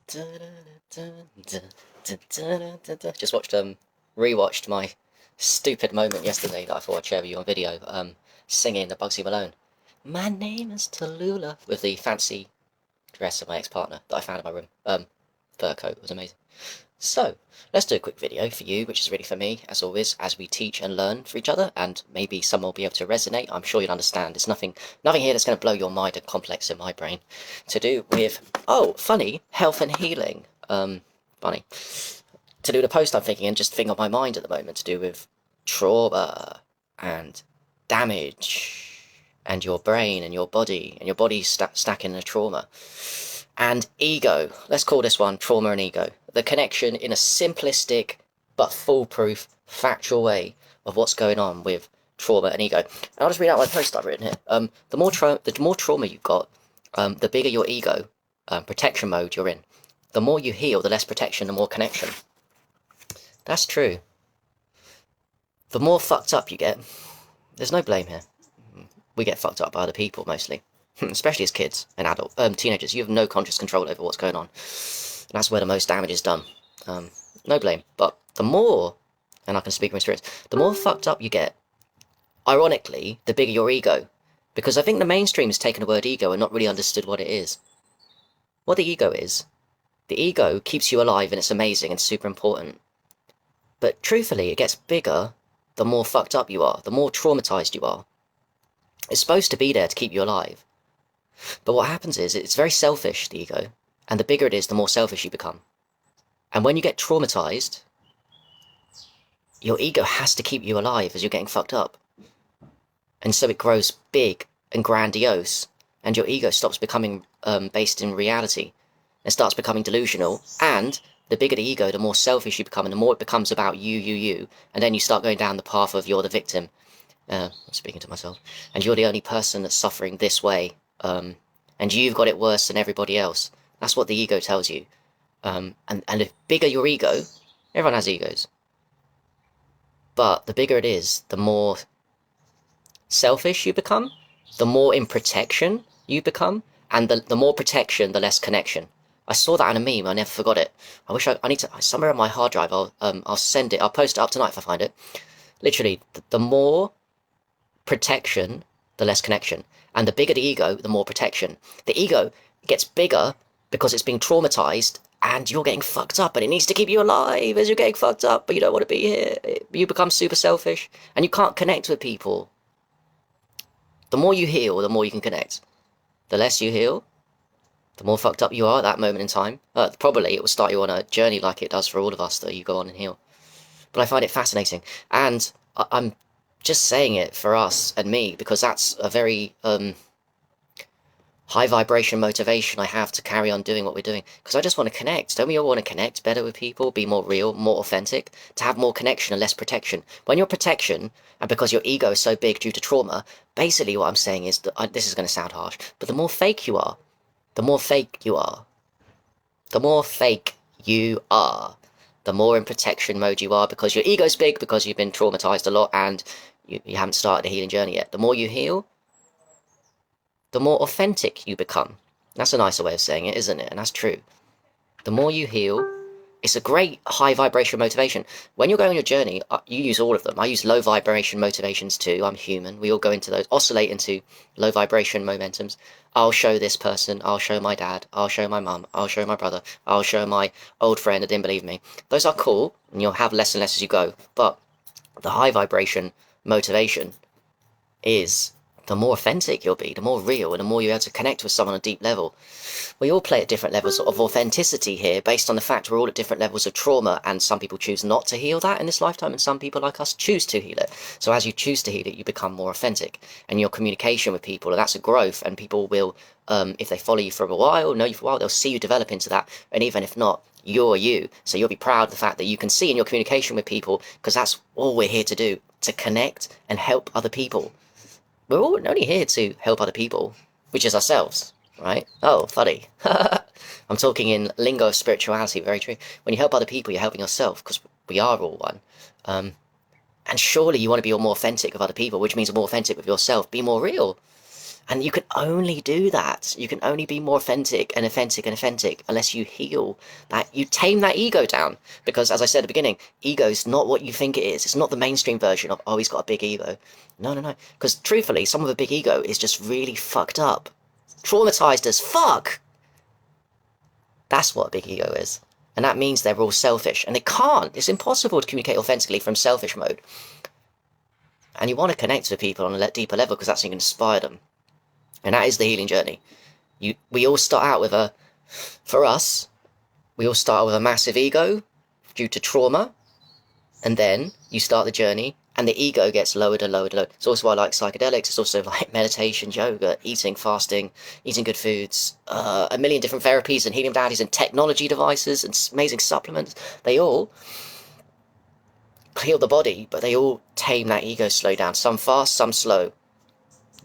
Just rewatched my stupid moment yesterday that I thought I'd share with you on video. Singing the Bugsy Malone. My name is Tallulah with the fancy dress of my ex-partner that I found in my room. Fur coat. It was amazing. So, let's do a quick video for you, which is really for me, as always, as we teach and learn for each other, and maybe some will be able to resonate. I'm sure you'll understand. It's nothing here that's going to blow your mind and complex in my brain. To do with, funny, health and healing. Funny. To do the post I'm thinking, and just thing on my mind at the moment, to do with trauma, and damage, and your brain, and your body stacking in a trauma. And ego. Let's call this one trauma and ego. The connection in a simplistic but foolproof, factual way of what's going on with trauma and ego. And I'll just read out my post I've written here. The more trauma you've got, the bigger your ego protection mode you're in. The more you heal, the less protection, the more connection. That's true. The more fucked up you get, there's no blame here. We get fucked up by other people mostly. Especially as kids and teenagers, you have no conscious control over what's going on. And that's where the most damage is done. No blame. But the more, and I can speak from experience, the more fucked up you get, ironically, the bigger your ego. Because I think the mainstream has taken the word ego and not really understood what it is. What the ego keeps you alive and it's amazing and super important. But truthfully, it gets bigger the more fucked up you are, the more traumatized you are. It's supposed to be there to keep you alive. But what happens is, it's very selfish, the ego, and the bigger it is, the more selfish you become. And when you get traumatized, your ego has to keep you alive as you're getting fucked up. And so it grows big and grandiose, and your ego stops becoming based in reality, and starts becoming delusional, and the bigger the ego, the more selfish you become, and the more it becomes about you, and then you start going down the path of you're the victim. I'm speaking to myself. And you're the only person that's suffering this way. And you've got it worse than everybody else. That's what the ego tells you. And the bigger your ego, everyone has egos. But the bigger it is, the more selfish you become, the more in protection you become, and the more protection, the less connection. I saw that in a meme, I never forgot it. I need to, somewhere on my hard drive, I'll send it, I'll post it up tonight if I find it. Literally, the more protection, the less connection. And the bigger the ego, the more protection. The ego gets bigger because it's being traumatized and you're getting fucked up and it needs to keep you alive as you're getting fucked up, but you don't want to be here. You become super selfish and you can't connect with people. The more you heal, the more you can connect. The less you heal, the more fucked up you are at that moment in time. Probably it will start you on a journey like it does for all of us that you go on and heal. But I find it fascinating. And I'm just saying it for us and me because that's a very high vibration motivation I have to carry on doing what we're doing, because I just want to connect. Don't we all want to connect better with people, be more real, more authentic, to have more connection and less protection? When your protection, and because your ego is so big due to trauma, basically what I'm saying is that this is going to sound harsh, but the more fake you are, the more fake you are, the more fake you are, the more in protection mode you are, because your ego's big, because you've been traumatized a lot and you haven't started a healing journey yet. The more you heal, the more authentic you become. That's a nicer way of saying it, isn't it? And that's true. The more you heal, it's a great high vibration motivation. When you're going on your journey, you use all of them. I use low vibration motivations too. I'm human. We all go into those, oscillate into low vibration momentums. I'll show this person, I'll show my dad, I'll show my mum, I'll show my brother, I'll show my old friend that didn't believe me. Those are cool, and you'll have less and less as you go. But the high vibration motivation is the more authentic you'll be, the more real, and the more you're able to connect with someone on a deep level. We all play at different levels of authenticity here, based on the fact we're all at different levels of trauma, and some people choose not to heal that in this lifetime, and some people like us choose to heal it. So as you choose to heal it, you become more authentic, and your communication with people, and that's a growth, and people will, if they follow you for a while, know you for a while, they'll see you develop into that, and even if not, you're you. So you'll be proud of the fact that you can see in your communication with people, because that's all we're here to do, to connect and help other people. We're all only here to help other people, which is ourselves, right? Oh, funny. I'm talking in lingo of spirituality, very true. When you help other people, you're helping yourself, because we are all one. And surely you want to be more authentic with other people, which means more authentic with yourself. Be more real. And you can only do that. You can only be more authentic and authentic and authentic unless you heal that, you tame that ego down. Because as I said at the beginning, ego is not what you think it is. It's not the mainstream version of, oh, he's got a big ego. No, no, no. Because truthfully, someone with a big ego is just really fucked up. Traumatized as fuck. That's what a big ego is. And that means they're all selfish. And they can't. It's impossible to communicate authentically from selfish mode. And you want to connect with people on a deeper level because that's how you can inspire them. And that is the healing journey. We all start out with for us, we all start out with a massive ego due to trauma. And then you start the journey and the ego gets lowered and lowered and lowered. It's also why I like psychedelics. It's also like meditation, yoga, eating, fasting, eating good foods, a million different therapies and healing modalities and technology devices and amazing supplements. They all heal the body, but they all tame that ego, slow down. Some fast, some slow.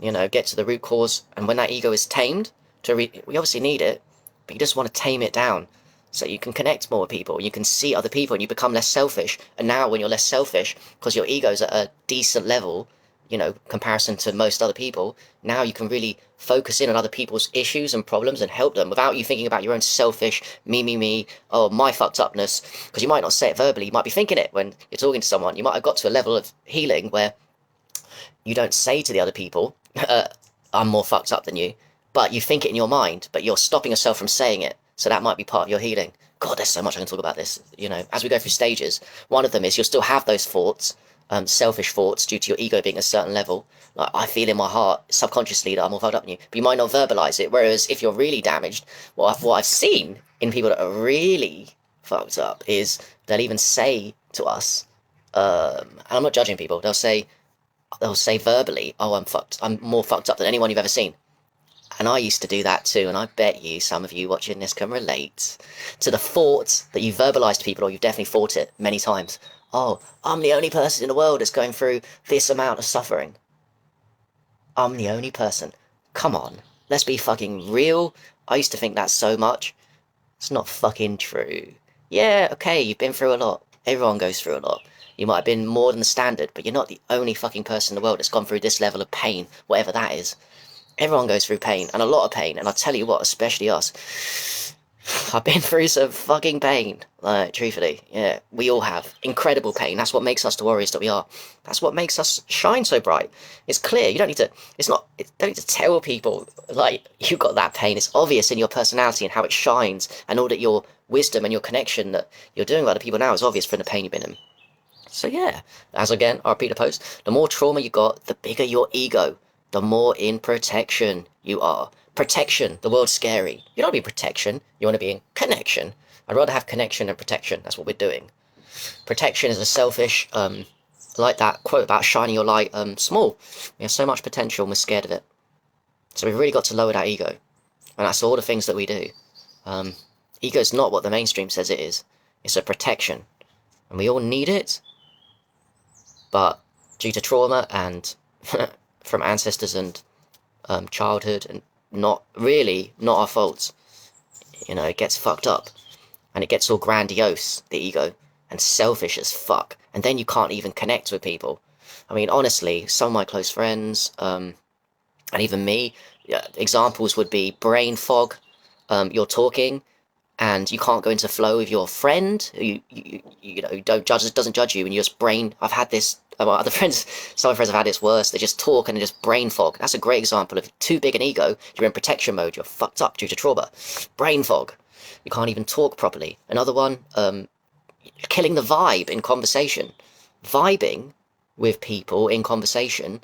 You know, get to the root cause. And when that ego is tamed, we obviously need it, but you just want to tame it down so you can connect more with people. You can see other people and you become less selfish. And now when you're less selfish, because your ego's at a decent level, you know, comparison to most other people, now you can really focus in on other people's issues and problems and help them without you thinking about your own selfish, me, oh, my fucked upness. Because you might not say it verbally, you might be thinking it when you're talking to someone. You might have got to a level of healing where you don't say to the other people, I'm more fucked up than you, but you think it in your mind, but you're stopping yourself from saying it. So that might be part of your healing. God, there's so much I can talk about this. You know, as we go through stages, one of them is you'll still have those thoughts, selfish thoughts due to your ego being a certain level. Like, I feel in my heart subconsciously that I'm more fucked up than you, but you might not verbalize it. Whereas if you're really damaged, what I've seen in people that are really fucked up is they'll even say to us, and I'm not judging people, they'll say verbally, oh, I'm more fucked up than anyone you've ever seen. And I used to do that too, and I bet you some of you watching this can relate to the thought that you verbalised to people, or you've definitely thought it many times. Oh, I'm the only person in the world that's going through this amount of suffering. I'm the only person. Come on, let's be fucking real. I used to think that so much. It's not fucking true. Yeah, okay, you've been through a lot. Everyone goes through a lot. You might have been more than the standard, but you're not the only fucking person in the world that's gone through this level of pain, whatever that is. Everyone goes through pain, and a lot of pain, and I'll tell you what, especially us. I've been through some fucking pain, like, truthfully, yeah, we all have. Incredible pain, that's what makes us the warriors that we are. That's what makes us shine so bright. It's clear, you don't need to, don't need to tell people, like, you got that pain. It's obvious in your personality and how it shines, and all that your wisdom and your connection that you're doing with other people now is obvious from the pain you've been in. So yeah, as again, I'll repeat the post, the more trauma you got, the bigger your ego, the more in protection you are. Protection, the world's scary. You don't want to be in protection, you want to be in connection. I'd rather have connection than protection, that's what we're doing. Protection is a selfish, like that quote about shining your light, small. We have so much potential and we're scared of it. So we've really got to lower that ego. And that's all the things that we do. Ego is not what the mainstream says it is. It's a protection. And we all need it. But due to trauma and from ancestors and childhood, and not our faults, you know, it gets fucked up. And it gets all grandiose, the ego, and selfish as fuck. And then you can't even connect with people. I mean, honestly, some of my close friends, and even me, examples would be brain fog. You're talking, and you can't go into flow with your friend who you know doesn't judge you, and you just brain. I've had this. My other friends, some of my friends have had this worse. They just talk and they just brain fog. That's a great example of too big an ego. You're in protection mode. You're fucked up due to trauma. Brain fog. You can't even talk properly. Another one, killing the vibe in conversation. Vibing with people in conversation.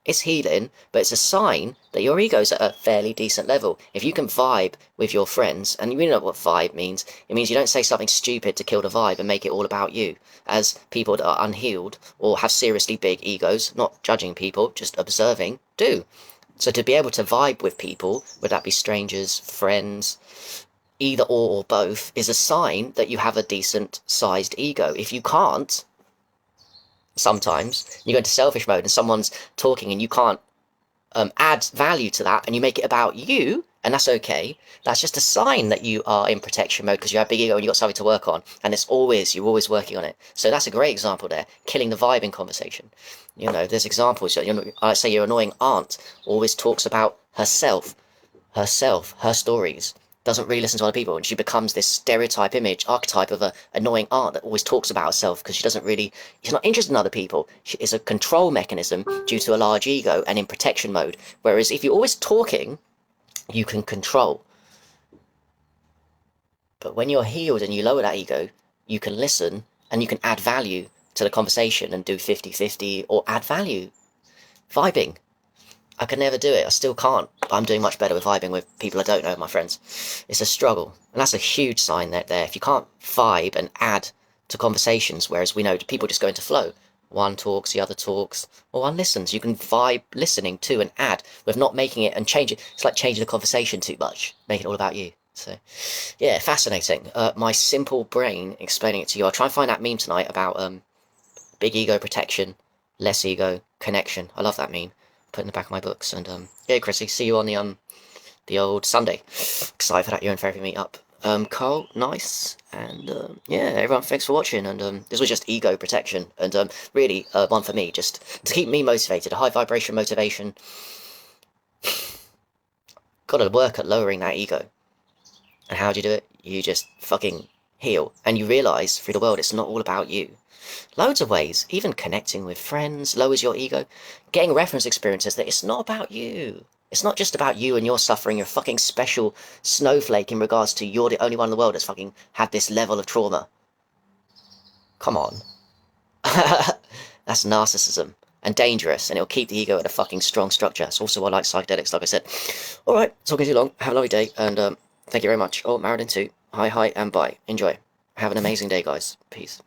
It's healing, but it's a sign that your ego's at a fairly decent level. If you can vibe with your friends, and you know what vibe means, it means you don't say something stupid to kill the vibe and make it all about you, as people that are unhealed or have seriously big egos, not judging people, just observing, do. So to be able to vibe with people, whether that be strangers, friends, either or both, is a sign that you have a decent sized ego. If you can't, sometimes you go into selfish mode and someone's talking and you can't add value to that, and you make it about you, And that's okay. That's just a sign that you are in protection mode because you have big ego and you've got something to work on. And you're always working on it. So that's a great example there. Killing the vibe in conversation. You know, there's examples. I'd say your annoying aunt always talks about herself, her stories. Doesn't really listen to other people, and she becomes this archetype of a annoying aunt that always talks about herself because she's not interested in other people. It's a control mechanism due to a large ego and in protection mode. Whereas if you're always talking, you can control. But when you're healed and you lower that ego, you can listen and you can add value to the conversation and do 50-50 or add value. Vibing. I could never do it. I still can't. But I'm doing much better with vibing with people I don't know, my friends. It's a struggle. And that's a huge sign there. If you can't vibe and add to conversations, whereas we know people just go into flow. One talks, the other talks, or one listens. You can vibe listening to and add with not making it and change it. It's like changing the conversation too much, making it all about you. So, yeah, fascinating. My simple brain explaining it to you. I'll try and find that meme tonight about big ego protection, less ego, connection. I love that meme. Put it in the back of my books. And yeah, Chrissy, see you on the old Sunday. Excited for that year in therapy meet-up. Carl, nice, and yeah, everyone, thanks for watching, and this was just ego protection, and really, one for me, just to keep me motivated, a high vibration motivation. Gotta work at lowering that ego. And how do you do it? You just fucking heal, and you realise through the world it's not all about you. Loads of ways, even connecting with friends lowers your ego, getting reference experiences that it's not about you. It's not just about you and your suffering, your fucking special snowflake in regards to you're the only one in the world that's fucking had this level of trauma. Come on. That's narcissism. And dangerous, and it'll keep the ego at a fucking strong structure. It's also why I like psychedelics, like I said. Alright, talking too long. Have a lovely day, and thank you very much. Oh, married in two. Hi, and bye. Enjoy. Have an amazing day, guys. Peace.